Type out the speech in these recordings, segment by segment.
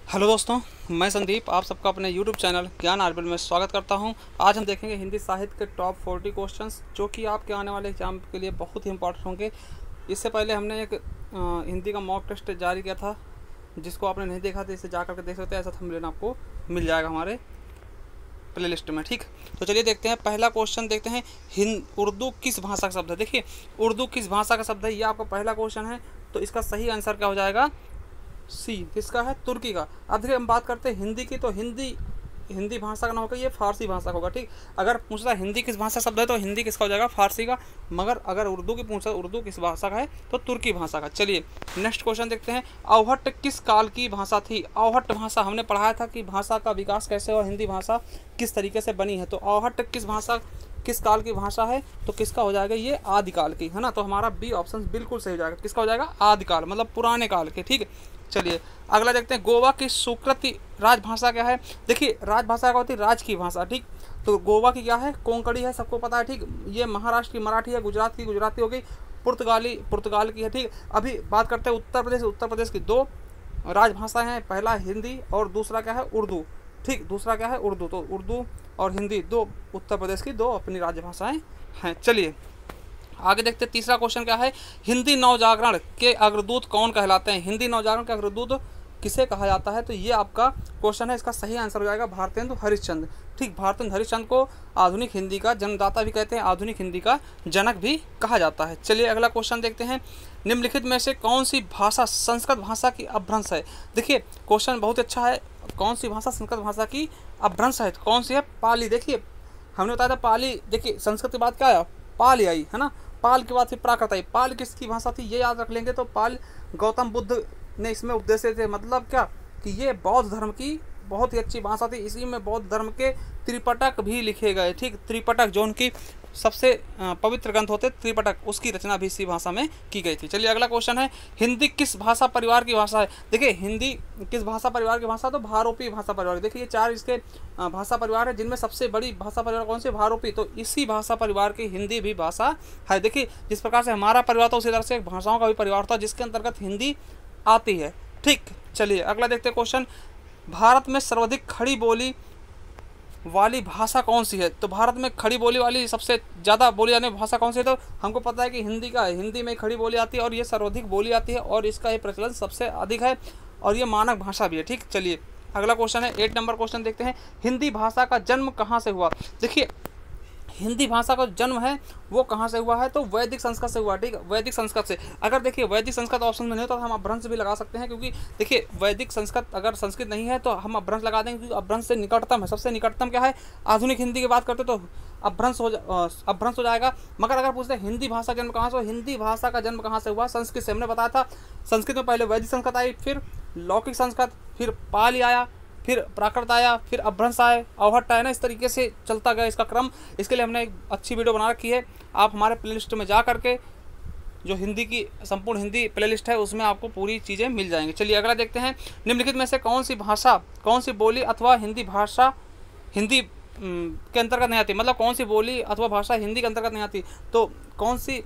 Hello दोस्तों, मैं संदीप आप सबका अपने YouTube चैनल ज्ञान आर्बिल में स्वागत करता हूं। आज हम देखेंगे हिंदी साहित्य के टॉप 40 क्वेश्चंस जो कि आपके आने वाले एग्जाम के लिए बहुत ही इंपॉर्टेंट होंगे। इससे पहले हमने एक हिंदी का मॉक टेस्ट जारी किया था, जिसको आपने नहीं देखा तो इसे जा करके देख सकते हैं। ऐसा थंबनेल आपको मिल जाएगा हमारे प्ले लिस्ट में। ठीक, तो चलिए देखते हैं। पहला क्वेश्चन देखते हैं, उर्दू किस भाषा का शब्द है। देखिए, उर्दू किस भाषा का शब्द है, ये आपका पहला क्वेश्चन है। तो इसका सही आंसर क्या हो जाएगा, सी। किसका है, तुर्की का। अब देखिए हम बात करते हैं हिंदी की, तो हिंदी भाषा का ना होगा, ये फारसी भाषा का होगा। ठीक, अगर पूछता है हिंदी किस भाषा शब्द है तो हिंदी किसका हो जाएगा, फारसी का। मगर अगर उर्दू की पूछता है उर्दू किस भाषा का है तो तुर्की भाषा का। चलिए नेक्स्ट क्वेश्चन देखते हैं, अवहट्ट किस काल की भाषा थी। अवहट्ट भाषा हमने पढ़ाया था कि भाषा का विकास कैसे हुआ, हिंदी भाषा किस तरीके से बनी है। तो अवहट्ट किस काल की भाषा है तो किसका हो जाएगा, ये आदिकाल की है ना। तो हमारा बी ऑप्शन बिल्कुल सही हो जाएगा। किसका हो जाएगा, आदिकाल, मतलब पुराने काल के। ठीक है, चलिए अगला देखते हैं, गोवा की स्वीकृति राजभाषा क्या है। देखिए, राजभाषा क्या होती है, राज की भाषा। ठीक, तो गोवा की क्या है, कोंकणी है, सबको पता है। ठीक, ये महाराष्ट्र की मराठी है, गुजरात की गुजराती हो गई, पुर्तगाल की है। ठीक, अभी बात करते हैं उत्तर प्रदेश की दो राजभाषाएं हैं, पहला हिंदी और दूसरा क्या है, उर्दू। ठीक, दूसरा क्या है, उर्दू। तो उर्दू और हिंदी दो उत्तर प्रदेश की दो अपनी राजभाषाएं हैं। चलिए आगे देखते हैं, तीसरा क्वेश्चन क्या है, हिंदी नवजागरण के अग्रदूत कौन कहलाते हैं। हिंदी नवजागरण के अग्रदूत किसे कहा जाता है, तो ये आपका क्वेश्चन है। इसका सही आंसर हो जाएगा भारतेंदु हरिश्चंद्र। ठीक, भारतेंदु हरिश्चंद्र को आधुनिक हिंदी का जन्मदाता भी कहते हैं, आधुनिक हिंदी का जनक भी कहा जाता है। चलिए अगला क्वेश्चन देखते हैं, निम्नलिखित में से कौन सी भाषा संस्कृत भाषा की अपभ्रंश है। देखिए क्वेश्चन बहुत अच्छा है, कौन सी भाषा संस्कृत भाषा की अपभ्रंश है, कौन सी है, पाली। देखिए हमने बताया था पाली, देखिए संस्कृत के बाद क्या आया, पाली आई है ना, पाल के बाद फिर प्राकृत आई। पाल किसकी भाषा थी, ये याद रख लेंगे। तो पाल गौतम बुद्ध ने इसमें उपदेश थे, मतलब क्या कि ये बौद्ध धर्म की बहुत ही अच्छी भाषा थी। इसी में बौद्ध धर्म के त्रिपिटक भी लिखे गए। ठीक, त्रिपिटक जो उनकी सबसे पवित्र ग्रंथ होते त्रिपिटक, उसकी रचना भी इसी भाषा में की गई थी। चलिए अगला क्वेश्चन है, हिंदी किस भाषा परिवार की भाषा है। देखिए हिंदी किस भाषा परिवार की भाषा, तो भारोपी भाषा परिवार। देखिए ये चार इसके भाषा परिवार है, जिनमें सबसे बड़ी भाषा परिवार कौन सी, भारोपी। तो इसी भाषा परिवार की हिंदी भी भाषा है। देखिए जिस प्रकार से हमारा परिवार था उसी तरह से एक भाषाओं का भी परिवार था, जिसके अंतर्गत हिंदी आती है। ठीक, चलिए अगला देखते हैं क्वेश्चन, भारत में सर्वाधिक खड़ी बोली वाली भाषा कौन सी है। तो भारत में खड़ी बोली वाली सबसे ज़्यादा बोली जाने भाषा कौन सी है, तो हमको पता है कि हिंदी का है। हिंदी में खड़ी बोली आती है और ये सर्वाधिक बोली आती है और इसका ये प्रचलन सबसे अधिक है और ये मानक भाषा भी है। ठीक, चलिए अगला क्वेश्चन है, 8 नंबर क्वेश्चन देखते हैं, हिंदी भाषा का जन्म कहाँ से हुआ। देखिए हिंदी भाषा का जन्म है वो कहाँ से हुआ है, तो वैदिक संस्कृत से हुआ। ठीक, वैदिक संस्कृत से। अगर देखिए वैदिक संस्कृत ऑप्शन में नहीं होता तो हम अपभ्रंश भी लगा सकते हैं, क्योंकि देखिए वैदिक संस्कृत अगर संस्कृत नहीं है तो हम अपभ्रंश लगा देंगे, क्योंकि अपभ्रंश से निकटतम है, सबसे निकटतम क्या है, आधुनिक हिंदी की बात करते तो अपभ्रंश हो जाएगा। मगर अगर पूछते हैं हिंदी भाषा का जन्म कहाँ से हुआ, हिंदी भाषा का जन्म कहाँ से हुआ, संस्कृत से। हमने बताया था संस्कृत में पहले वैदिक संस्कृत आई, फिर लौकिक संस्कृत, फिर पाली आया, फिर प्राकृत आया, फिर अपभ्रंश आए, अवहट्ट आया ना, इस तरीके से चलता गया इसका क्रम। इसके लिए हमने एक अच्छी वीडियो बना रखी है, आप हमारे प्लेलिस्ट में जा करके जो हिंदी की संपूर्ण हिंदी प्लेलिस्ट है उसमें आपको पूरी चीज़ें मिल जाएंगी। चलिए अगला देखते हैं, निम्नलिखित में से कौन सी भाषा, कौन सी बोली अथवा हिंदी भाषा हिंदी के अंतर्गत नहीं आती, मतलब कौन सी बोली अथवा भाषा हिंदी के अंतर्गत नहीं आती। तो कौन सी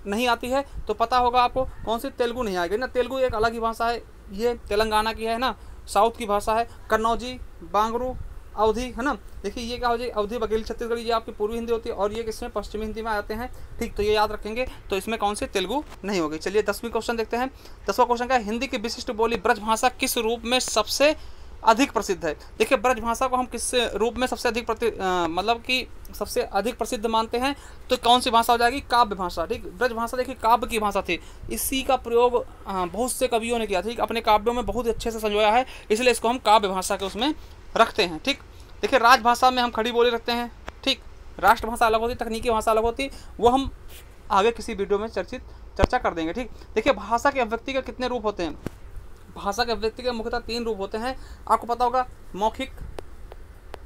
नहीं आती है, तो पता होगा आपको कौन सी, तेलुगु नहीं आएगी ना। तेलुगु एक अलग ही भाषा है, ये तेलंगाना की है ना, साउथ की भाषा है। कन्नौजी, बांगरू, अवधी है ना। देखिए ये क्या हो जाएगी, अवधी, बघेली, छत्तीसगढ़ी, ये आपकी पूर्वी हिंदी होती है और ये किसमें, पश्चिमी हिंदी में आते हैं। ठीक, तो ये याद रखेंगे। तो इसमें कौन सी, तेलुगु नहीं होगी। चलिए 10वीं क्वेश्चन देखते हैं। 10वां क्वेश्चन क्या है, हिंदी की विशिष्ट बोली ब्रज भाषा किस रूप में सबसे अधिक प्रसिद्ध है। देखिए ब्रज भाषा को हम किस रूप में सबसे अधिक मतलब कि सबसे अधिक प्रसिद्ध मानते हैं, तो कौन सी भाषा हो जाएगी, काव्य भाषा। ठीक, ब्रज भाषा देखिए काव्य की भाषा थी, इसी का प्रयोग बहुत से कवियों ने किया। ठीक, अपने काव्यों में बहुत अच्छे से संजोया है, इसलिए इसको हम काव्य भाषा के उसमें रखते हैं। ठीक, देखिए राजभाषा में हम खड़ी बोली रखते हैं। ठीक, राष्ट्रभाषा अलग होती है, तकनीकी भाषा अलग होती है, वो हम आगे किसी वीडियो में चर्चा कर देंगे। ठीक, देखिए भाषा के अभिव्यक्ति के कितने रूप होते हैं, भाषा के अभिव्यक्ति के मुख्यतः 3 रूप होते हैं, आपको पता होगा। मौखिक,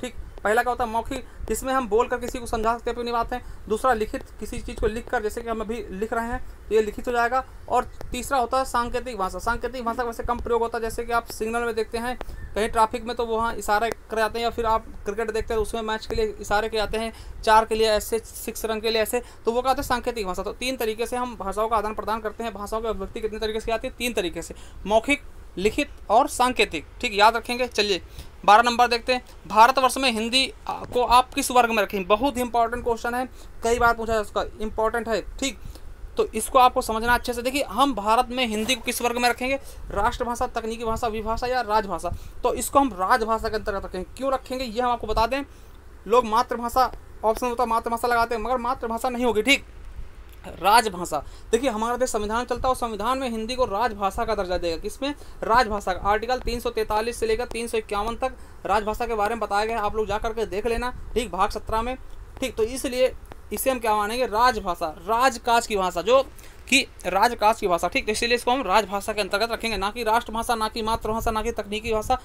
ठीक, पहला क्या होता है मौखिक, जिसमें हम बोलकर किसी को समझा सकते हैं अपनी बात है। दूसरा लिखित, किसी चीज़ को लिखकर, जैसे कि हम अभी लिख रहे हैं तो ये लिखित हो जाएगा। और तीसरा होता है सांकेतिक भाषा। सांकेतिक भाषा का वैसे कम प्रयोग होता है, जैसे कि आप सिग्नल में देखते हैं कहीं ट्रैफिक में तो वहाँ इशारे कर जाते हैं, या फिर आप क्रिकेट देखते हैं तो उसमें मैच के लिए इशारे किए जाते हैं, 4 के लिए ऐसे, 6 रन के लिए ऐसे, तो वो कहते हैं सांकेतिक भाषा। तो 3 तरीके से हम भाषाओं का आदान प्रदान करते हैं। भाषाओं की अभिव्यक्ति कितने तरीके से आती है, 3 तरीके से, मौखिक, लिखित और सांकेतिक, ठीक, याद रखेंगे। चलिए 12 नंबर देखते हैं। भारतवर्ष में हिंदी को आप किस वर्ग में रखें? बहुत ही इंपॉर्टेंट क्वेश्चन है, कई बार पूछा है, उसका इंपॉर्टेंट है, ठीक। तो इसको आपको समझना अच्छे से। देखिए हम भारत में हिंदी को किस वर्ग में रखेंगे? राष्ट्रभाषा, तकनीकी भाषा, विभाषा या राजभाषा? तो इसको हम राजभाषा के अंतर्गत रखेंगे। क्यों रखेंगे ये हम आपको बता दें। लोग मातृभाषा ऑप्शन होता है, मातृभाषा लगाते हैं, मगर मातृभाषा नहीं होगी, ठीक, राजभाषा। देखिए हमारा देश संविधान चलता है और संविधान में हिंदी को राजभाषा का दर्जा देगा। किसमें? राजभाषा का। आर्टिकल 343 से लेकर 351 तक राजभाषा के बारे में बताया गया है, आप लोग जा करके देख लेना, ठीक, भाग 17 में, ठीक। तो इसलिए इसे हम क्या मानेंगे? राजभाषा, राजकाज की भाषा, जो कि राजकाज की भाषा, ठीक। इसीलिए इसको हम राजभाषा के अंतर्गत रखेंगे, ना कि राष्ट्रभाषा, ना कि मातृभाषा, ना कि तकनीकी भाषा,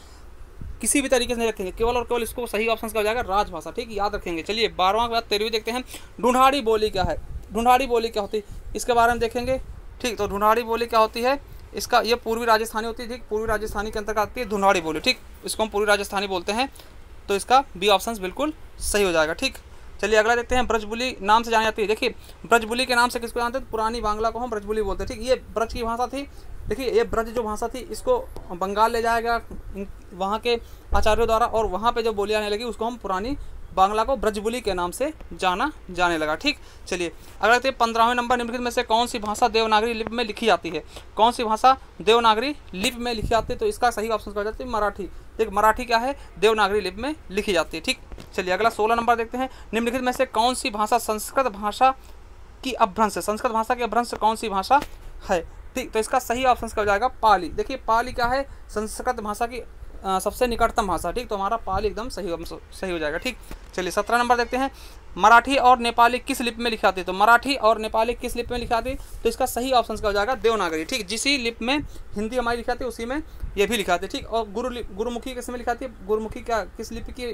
किसी भी तरीके से नहीं रखेंगे। केवल और केवल इसको सही ऑप्शन का हो जाएगा राजभाषा, ठीक, याद रखेंगे। चलिए 12वां के बाद 13वीं देखते हैं। ढूंढाड़ी बोली क्या है? ढूंढाड़ी बोली क्या होती है इसके बारे में देखेंगे, ठीक। तो ढूंढाड़ी बोली क्या होती है? इसका ये पूर्वी राजस्थानी होती है, ठीक, पूर्वी राजस्थानी के अंतर्गत आती है ढूंढाड़ी बोली, ठीक। इसको हम पूर्वी राजस्थानी बोलते हैं, तो इसका बी ऑप्शन बिल्कुल सही हो जाएगा, ठीक। चलिए अगला देखते हैं। ब्रजबुली नाम से जानी जाती है। देखिए ब्रजबुली के नाम से किसको जानते हैं? पुरानी बांग्ला को हम ब्रजबुली बोलते हैं, ठीक। ये ब्रज की भाषा थी। देखिए ये ब्रज जो भाषा थी इसको बंगाल ले जाया गया वहाँ के आचार्यों द्वारा, और वहाँ पे जो बोली आने लगी उसको हम पुरानी बांग्ला को ब्रजबुली के नाम से जाना जाने लगा, ठीक। चलिए अगला देखते हैं 15वें नंबर। निम्नलिखित में से कौन सी भाषा देवनागरी लिपि में लिखी जाती है? कौन सी भाषा देवनागरी लिपि में लिखी जाती है? तो इसका सही ऑप्शन हो जाती है मराठी, ठीक। मराठी क्या है? देवनागरी लिपि में लिखी जाती है, ठीक। चलिए अगला 16 नंबर देखते हैं। निम्नलिखित में से कौन सी भाषा संस्कृत भाषा की अपभ्रंश है? संस्कृत भाषा की अपभ्रंश कौन सी भाषा है, ठीक। तो इसका सही ऑप्शन क्या हो जाएगा? पाली। देखिए पाली क्या है? संस्कृत भाषा की सबसे निकटतम भाषा, ठीक। तो हमारा पाली एकदम सही हो जाएगा, ठीक। चलिए 17 नंबर देखते हैं। मराठी और नेपाली किस लिपि में लिखी जाती है? तो मराठी और नेपाली किस लिपि में लिखी जाती है? तो इसका सही ऑप्शन क्या हो जाएगा? देवनागरी, ठीक। जिसी लिपि में हिंदी हमारी लिखी जाती है उसी में ये भी लिखा जाती है, ठीक। और गुरुमुखी किस में लिखी जाती है? गुरुमुखी क्या किस लिपि की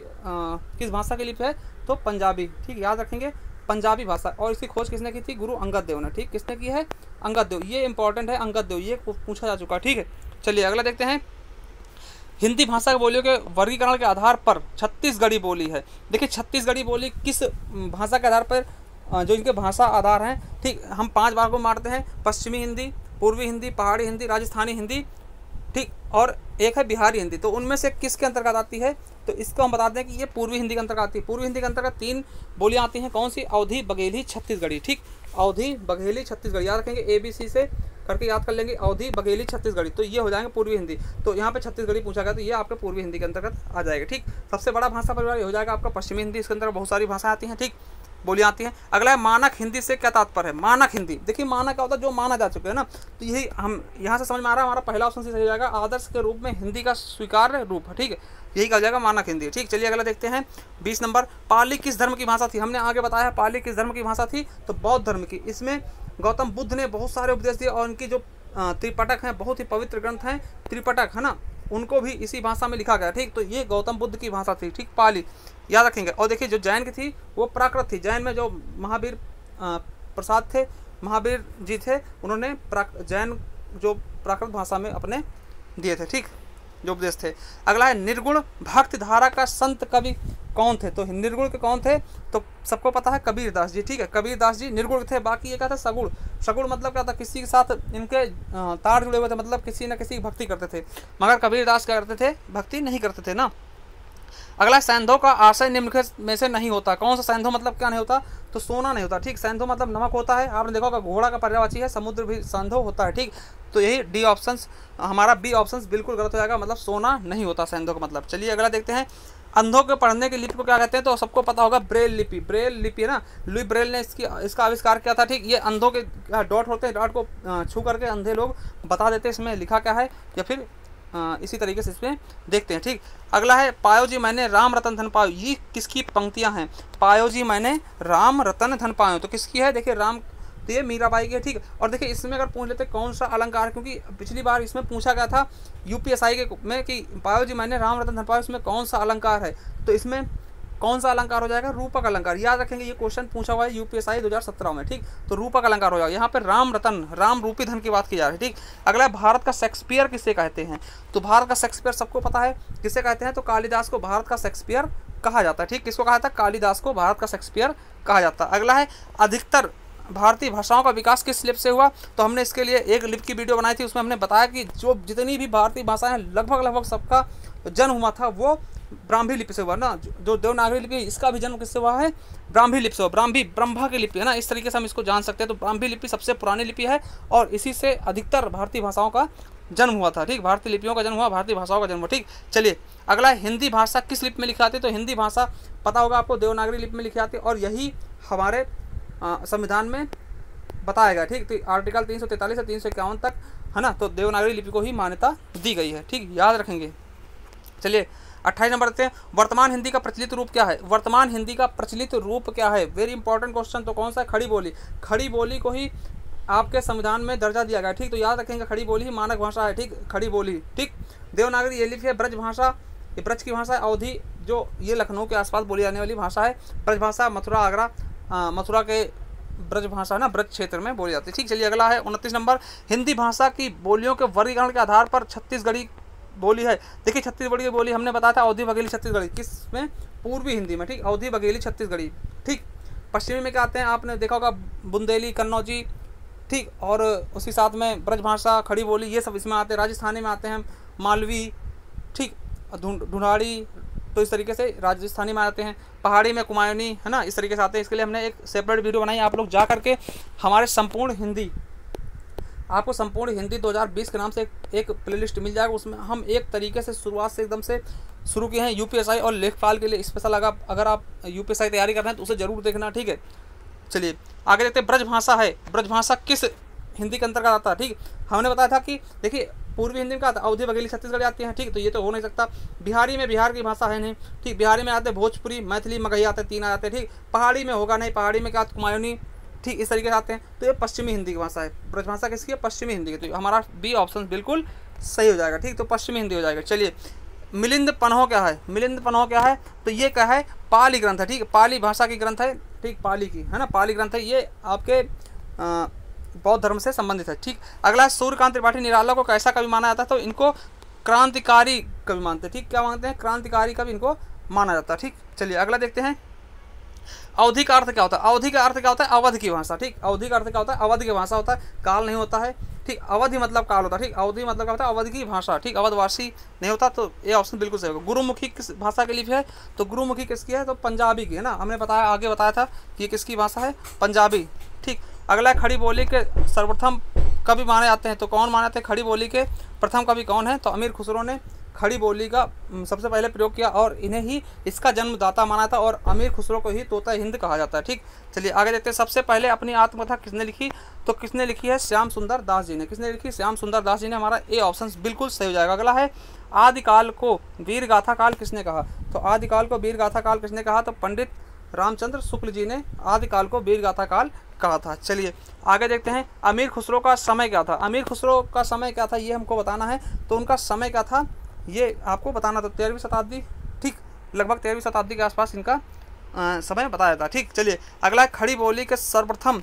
किस भाषा की लिपि है? तो पंजाबी, ठीक, याद रखेंगे, पंजाबी भाषा। और इसकी खोज किसने की थी? गुरु अंगद देव ने, ठीक। किसने की है? अंगद देव। ये इंपॉर्टेंट है, अंगद देव, ये पूछा जा चुका है, ठीक है। चलिए अगला देखते हैं। हिंदी भाषा की बोलियों के वर्गीकरण के आधार पर छत्तीसगढ़ी बोली है। देखिए छत्तीसगढ़ी बोली किस भाषा के आधार पर, जो इनके भाषा आधार हैं, ठीक, हम 5 भागों में बांटते हैं। पश्चिमी हिंदी, पूर्वी हिंदी, पहाड़ी हिंदी, राजस्थानी हिंदी, ठीक, और एक है बिहारी हिंदी। तो उनमें से किसके अंतर्गत आती है? तो इसको हम बता दें कि ये पूर्वी हिंदी के अंतर्गत आती है। पूर्वी हिंदी के अंतर्गत 3 बोलियाँ आती हैं, कौन सी? अवधी, बघेली, छत्तीसगढ़ी, ठीक। अवधी, बघेली, छत्तीसगढ़ी, याद रखेंगे, ABC से करके याद कर लेंगे। अवधी, बघेली, छत्तीसगढ़ी, तो ये हो जाएंगे पूर्वी हिंदी। तो यहाँ पे छत्तीसगढ़ी पूछा गया तो ये आपके पूर्वी हिंदी के अंतर्गत आ जाएगा, ठीक। सबसे बड़ा भाषा परिवार ये हो जाएगा आपका पश्चिमी हिंदी। इसके अंदर बहुत सारी भाषाएं आती हैं, ठीक, बोलियाँ आती हैं। अगला है मानक हिंदी से क्या तात्पर्य है? मानक हिंदी, देखिए मानक क्या होता है? जो माना जा चुका है ना। तो यही हम यहाँ से समझ में आ रहा है, हमारा पहला ऑप्शन सही हो जाएगा। आदर्श के रूप में हिंदी का स्वीकार्य रूप है, ठीक है, यही कहा जाएगा मानक हिंदी, ठीक। चलिए अगला देखते हैं 20 नंबर। पाली किस धर्म की भाषा थी? हमने आगे बताया पाली किस धर्म की भाषा थी, तो बौद्ध धर्म की। इसमें गौतम बुद्ध ने बहुत सारे उपदेश दिए और उनकी जो त्रिपिटक हैं, बहुत ही पवित्र ग्रंथ हैं, त्रिपिटक है ना, उनको भी इसी भाषा में लिखा गया, ठीक। तो ये गौतम बुद्ध की भाषा थी, ठीक, पाली, याद रखेंगे। और देखिए जो जैन की थी वो प्राकृत थी। जैन में जो महावीर प्रसाद थे, महावीर जी थे, उन्होंने जैन जो प्राकृत भाषा में अपने दिए थे, ठीक, जो उपदेश थे। अगला है निर्गुण भक्ति धारा का संत कवि कौन थे? तो निर्गुण के कौन थे? तो सबको पता है कबीरदास जी, ठीक है, कबीरदास जी निर्गुण थे। बाकी ये क्या था? सगुण। सगुण मतलब क्या था? किसी के साथ इनके तार जुड़े हुए थे, मतलब किसी न किसी की भक्ति करते थे, मगर कबीरदास क्या करते थे? भक्ति नहीं करते थे ना। अगला सैंधव का आशय निम्नलिखित में से नहीं होता। कौन सा सैंधव मतलब क्या नहीं होता? तो सोना नहीं होता, ठीक। सैंधव मतलब नमक होता है, आपने देखा होगा घोड़ा का पर्यायवाची है, समुद्र भी सैंधव होता है, ठीक। तो यही डी ऑप्शन, हमारा बी ऑप्शन बिल्कुल गलत हो जाएगा, मतलब सोना नहीं होता सैंधव का मतलब। चलिए अगला देखते हैं। अंधों के पढ़ने की लिपि को क्या कहते हैं? तो सबको पता होगा ब्रेल लिपि। ब्रेल लिपि है ना, लुई ब्रेल ने इसका आविष्कार किया था, ठीक। ये अंधों के डॉट होते हैं, डॉट को छू करके अंधे लोग बता देते हैं इसमें लिखा क्या है, या फिर इसी तरीके से इसमें देखते हैं, ठीक। अगला है पायो जी मैंने राम रतन धन पायो। ये किसकी पंक्तियां हैं? पायो जी मैंने राम रतन धन पायो, तो किसकी है? देखिए राम, तो ये मीराबाई की है, ठीक। और देखिए इसमें अगर पूछ लेते कौन सा अलंकार, क्योंकि पिछली बार इसमें पूछा गया था UPSI के में कि पायो जी मैंने राम रतन धन पायो, इसमें कौन सा अलंकार है? तो इसमें कौन सा अलंकार हो जाएगा? रूपक अलंकार। याद रखेंगे ये क्वेश्चन पूछा हुआ है UPSI 2017 में, ठीक। तो रूपक अलंकार हो जाएगा। यहाँ पे राम रतन, राम रूपी धन की बात की जा रही है, ठीक। अगला भारत का शेक्सपियर किसे कहते हैं? तो भारत का शेक्सपियर सबको पता है किसे कहते हैं, तो कालिदास को भारत का शेक्सपियर कहा जाता है, ठीक। किसको कहा जाता है? कालिदास को भारत का शेक्सपियर कहा जाता है। अगला है अधिकतर भारतीय भाषाओं का विकास किस लिपि से हुआ, तो हमने इसके लिए एक लिपि की वीडियो बनाई थी, उसमें हमने बताया कि जो जितनी भी भारतीय भाषाएं हैं लगभग सबका जन्म हुआ था वो ब्राह्मी लिपि से हुआ ना। जो देवनागरी लिपि इसका भी जन्म किससे हुआ है, ब्राह्मी लिपि से हुआ। ब्रह्मा की लिपि है ना, इस तरीके से हम इसको जान सकते हैं। तो ब्राह्मी लिपि सबसे पुरानी लिपि है और इसी से अधिकतर भारतीय भाषाओं का जन्म हुआ था। ठीक, भारतीय लिपियों का जन्म हुआ, भारतीय भाषाओं का जन्म हुआ। ठीक, चलिए अगला है हिंदी भाषा किस लिपि में लिखी जाती है, तो हिंदी भाषा पता होगा आपको देवनागरी लिपि में लिखी जाती है और यही हमारे संविधान में बताया गया। ठीक, तो आर्टिकल 343 से 351 तक है ना, तो देवनागरी लिपि को ही मान्यता दी गई है। ठीक, याद रखेंगे। चलिए 28 नंबर देते हैं, वर्तमान हिंदी का प्रचलित रूप क्या है। वर्तमान हिंदी का प्रचलित रूप क्या है, वेरी इंपॉर्टेंट क्वेश्चन। तो कौन सा है, खड़ी बोली। खड़ी बोली को ही आपके संविधान में दर्जा दिया गया। ठीक, तो याद रखेंगे खड़ी बोली ही मानक भाषा है। ठीक, खड़ी बोली। ठीक, देवनागरी ये लिपि है, ब्रज भाषा, ये ब्रज की भाषा है। अवधी जो ये लखनऊ के आसपास बोली जाने वाली भाषा है। ब्रज भाषा मथुरा आगरा, मथुरा के ब्रज भाषा है ना, ब्रज क्षेत्र में बोली जाती है। ठीक, चलिए अगला है 29 नंबर, हिंदी भाषा की बोलियों के वर्गीकरण के आधार पर छत्तीसगढ़ी बोली है। देखिए छत्तीसगढ़ी की बोली हमने बताया था अवधी बघेली छत्तीसगढ़ी, किसमें, पूर्वी हिंदी में। ठीक, अवधी बघेली छत्तीसगढ़ी। ठीक, पश्चिमी में क्या आते हैं, आपने देखा होगा बुंदेली कन्नौजी। ठीक, और उसी साथ में ब्रज भाषा, खड़ी बोली, ये सब इसमें आते हैं। राजस्थानी में आते हैं मालवी, ठीक, ढूंढाड़ी, तो इस तरीके से राजस्थानी में आते हैं। पहाड़ी में कुमायूनी है ना, इस तरीके से आते हैं। इसके लिए हमने एक सेपरेट वीडियो बनाई, आप लोग जा करके हमारे संपूर्ण हिंदी, आपको संपूर्ण हिंदी 2020 के नाम से एक प्लेलिस्ट मिल जाएगा। उसमें हम एक तरीके से शुरुआत से एकदम से शुरू किए हैं यूपीएसआई और लेखपाल के लिए स्पेशल। अगर आप यूपीएसआई तैयारी कर रहे हैं तो उसे जरूर देखना। ठीक है, चलिए आगे देखते हैं। ब्रज भाषा है, ब्रज भाषा किस हिंदी के अंतर्गत आता है। ठीक, हमने बताया था कि देखिए पूर्वी हिंदी में क्या आता है, अवधी बघेली छत्तीसगढ़ी आती है। ठीक, तो ये तो हो नहीं सकता। बिहारी में बिहार की भाषा है नहीं। ठीक, बिहारी में आते हैं भोजपुरी, मैथिली, मगही आते हैं, 3 आ जाते हैं। ठीक, पहाड़ी में होगा नहीं, पहाड़ी में क्या कुमायूनी, ठीक, इस तरीके से आते हैं। तो ये पश्चिमी हिंदी की भाषा है। ब्रज भाषा किसकी है, पश्चिमी हिंदी की। तो हमारा बी ऑप्शन बिल्कुल सही हो जाएगा। ठीक, तो पश्चिमी हिंदी हो जाएगा। चलिए मिलिंद पन्हो क्या है, मिलिंद पन्हो क्या है, तो ये क्या है, पाली ग्रंथ है। ठीक, पाली भाषा की ग्रंथ है। ठीक, पाली की है ना, पाली ग्रंथ है। ये आपके बौद्ध धर्म से संबंधित है। ठीक, अगला है सूर्यकांत त्रिपाठी निराला को कैसा कवि माना जाता है, तो इनको क्रांतिकारी कवि मानते हैं। ठीक, क्या मानते हैं, क्रांतिकारी कवि इनको माना जाता है। ठीक, चलिए अगला देखते हैं। अवधि का अर्थ क्या होता है, अवधि का अर्थ क्या होता है, अवध की भाषा। ठीक, अवधि का अर्थ क्या होता है, अवध की भाषा होता है, काल नहीं होता है। ठीक, अवधि मतलब काल होता है। ठीक, अवधि मतलब क्या होता है, अवध की भाषा। ठीक, अवधवासी नहीं होता। तो ये ऑप्शन बिल्कुल सही होगा। गुरुमुखी किस भाषा की लिपि है, तो गुरुमुखी किसकी है, तो पंजाबी की है ना, हमने बताया आगे बताया था कि ये किसकी भाषा है, पंजाबी। ठीक, अगला खड़ी बोली के सर्वप्रथम कवि माने जाते हैं, तो कौन माने जाते हैं, खड़ी बोली के प्रथम कवि कौन है, तो अमीर खुसरो ने खड़ी बोली का सबसे पहले प्रयोग किया और इन्हें ही इसका जन्मदाता माना था और अमीर खुसरो को ही तोता हिंद कहा जाता है। ठीक, चलिए आगे देखते हैं। सबसे पहले अपनी आत्मकथा किसने लिखी, तो किसने लिखी है, श्याम सुंदर दास जी ने। किसने लिखी, श्याम सुंदर दास जी ने। हमारा ए ऑप्शन बिल्कुल सही हो जाएगा। अगला है आदिकाल को वीर गाथा काल किसने कहा, तो आदिकाल को वीर गाथा काल किसने कहा, तो पंडित रामचंद्र शुक्ल जी ने आदिकाल को वीर गाथा काल कहा था। चलिए आगे देखते हैं। अमीर खुसरो का समय क्या था, अमीर खुसरो का समय क्या था, ये हमको बताना है। तो उनका समय क्या था ये आपको बताना था, 13वीं शताब्दी। ठीक, लगभग 13वीं शताब्दी के आसपास इनका समय बताया था। ठीक, चलिए अगला है खड़ी बोली के सर्वप्रथम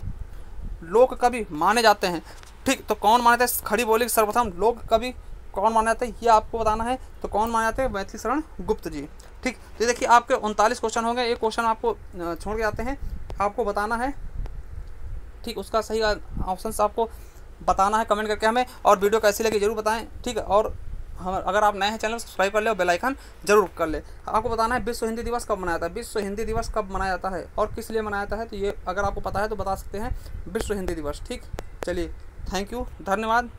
लोक कवि माने जाते हैं। ठीक, तो कौन माने थे खड़ी बोली के सर्वप्रथम लोक कवि, कौन माने जाते हैं ये आपको बताना है। तो कौन माने जाते हैं, मैथिली शरण गुप्त जी। ठीक, तो देखिए आपके 39 क्वेश्चन होंगे, एक क्वेश्चन आपको छोड़ के आते हैं, आपको बताना है। ठीक, उसका सही ऑप्शन आपको बताना है कमेंट करके हमें, और वीडियो कैसी लगी जरूर बताएं। ठीक है, और हम अगर आप नए हैं चैनल सब्सक्राइब कर ले और बेल आइकन जरूर कर ले। आपको बताना है विश्व हिंदी दिवस कब मनाया जाता है, विश्व हिंदी दिवस कब मनाया जाता है और किस लिए मनाया जाता है, तो ये अगर आपको पता है तो बता सकते हैं, विश्व हिंदी दिवस। ठीक, चलिए थैंक यू, धन्यवाद।